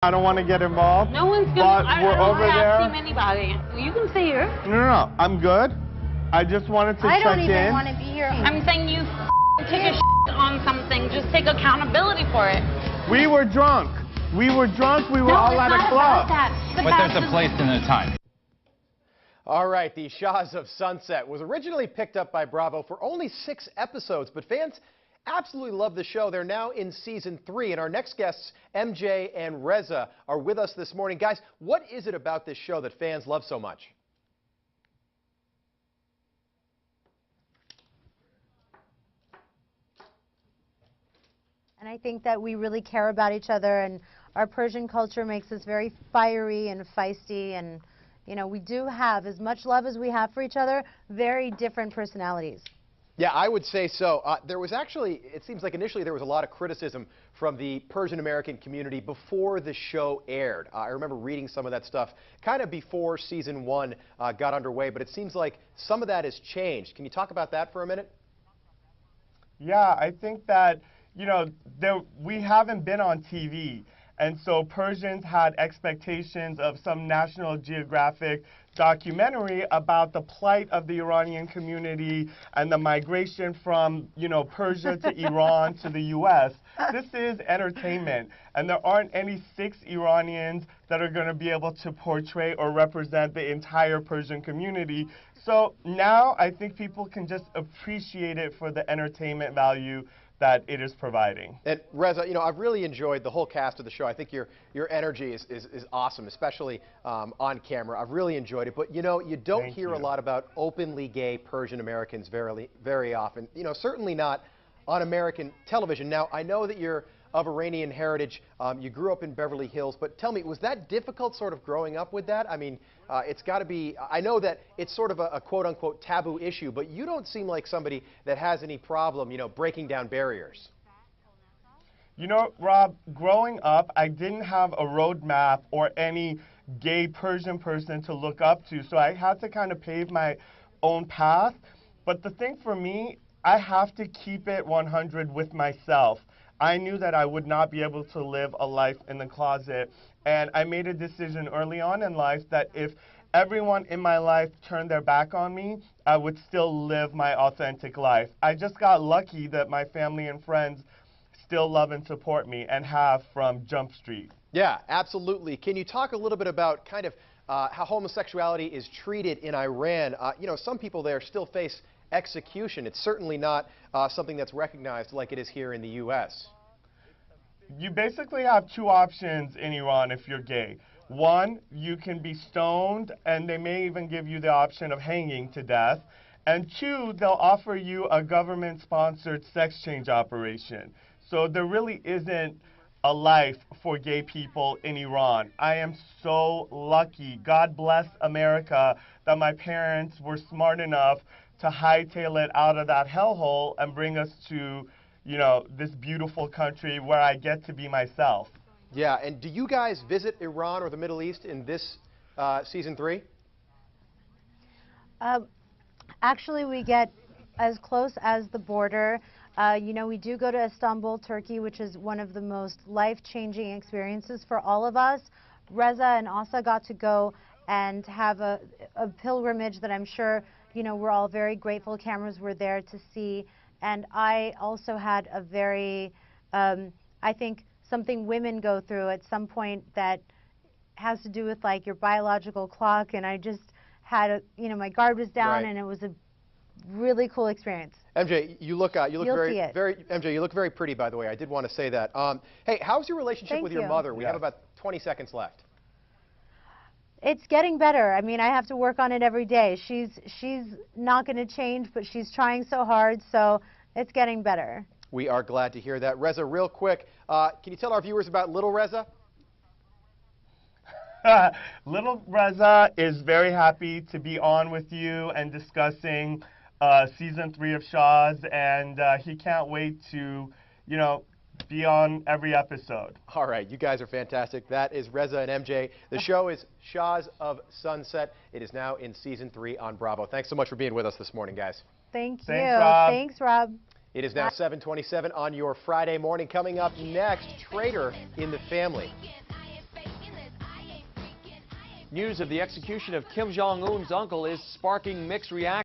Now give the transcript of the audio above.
I don't want to get involved. No one's but gonna. we're over there. I don't anybody. You can say her. No, I'm good. I just wanted to check in. I don't even want to be here. I'm saying you take a on something. Just take accountability for it. We were drunk. We were drunk. We were all at a club. But there's a place and a time. All right, the Shahs of Sunset was originally picked up by Bravo for only 6 episodes, but fans absolutely love the show. They're now in season 3, and our next guests, MJ and Reza, are with us this morning. Guys, what is it about this show that fans love so much? And I think that we really care about each other, and our Persian culture makes us very fiery and feisty, and you know, we do have, as much love as we have for each other, very different personalities. Yeah, I would say so. There was actually, it seems like initially there was a lot of criticism from the Persian American community before the show aired. I remember reading some of that stuff kind of before season 1 got underway, but it seems like some of that has changed. Can you talk about that for a minute? Yeah, I think that, you know, we haven't been on TV. And so Persians had expectations of some National Geographic documentary about the plight of the Iranian community and the migration from, you know, Persia to Iran to the U.S. This is entertainment, and there aren't any 6 Iranians that are going to be able to portray or represent the entire Persian community. So now I think people can just appreciate it for the entertainment value that it is providing. And Reza, you know, I've really enjoyed the whole cast of the show. I think your energy is awesome, especially on camera. I've really enjoyed it. But, you know, you don't hear a lot about openly gay Persian Americans very often. You know, certainly not on American television. Now, I know that you're of Iranian heritage. You grew up in Beverly Hills. But tell me, was that difficult sort of growing up with that? I mean, it's got to be, I know that it's sort of a quote-unquote taboo issue, but you don't seem like somebody that has any problem, you know, breaking down barriers. You know, Rob, growing up, I didn't have a roadmap or any gay Persian person to look up to, so I had to kind of pave my own path. But the thing for me, I have to keep it 100 with myself. I knew that I would not be able to live a life in the closet, and I made a decision early on in life that if everyone in my life turned their back on me, I would still live my authentic life. I just got lucky that my family and friends still love and support me and have from Jump Street. Yeah, absolutely. Can you talk a little bit about kind of how homosexuality is treated in Iran? You know, some people there still face execution. It's certainly not something that's recognized like it is here in the U.S. You basically have 2 options in Iran if you're gay. One, you can be stoned, and they may even give you the option of hanging to death. And 2, they'll offer you a government-sponsored sex change operation. So there really isn't a life for gay people in Iran. I am so lucky, God bless America, that my parents were smart enough to hightail it out of that hellhole and bring us to, you know, this beautiful country where I get to be myself. Yeah, and do you guys visit Iran or the Middle East in this season 3? Actually, we get as close as the border. You know, we do go to Istanbul, Turkey, which is one of the most life-changing experiences for all of us. Reza and Asa got to go and have a pilgrimage that I'm sure, you know, we're all very grateful cameras were there to see. And I also had a very, I think, something women go through at some point that has to do with like your biological clock. And I just had, you know, my guard was down, and it was a really cool experience. MJ, you look MJ, you look very pretty, by the way. I did want to say that. Hey, how's your relationship with your mother? We have about 20 seconds left. It's getting better. I mean, I have to work on it every day. She's not going to change, but she's trying so hard, so it's getting better. We are glad to hear that. Reza, real quick, can you tell our viewers about Little Reza? Little Reza is very happy to be on with you and discussing season 3 of Shahs, and he can't wait to, you know, be on every episode. All right, you guys are fantastic. That is Reza and MJ. The show is Shahs of Sunset. It is now in season 3 on Bravo. Thanks so much for being with us this morning, guys. Thank you. Thanks, Rob. It is now 7:27 on your Friday morning. Coming up next, Traitor in the Family. News of the execution of Kim Jong-un's uncle is sparking mixed reactions.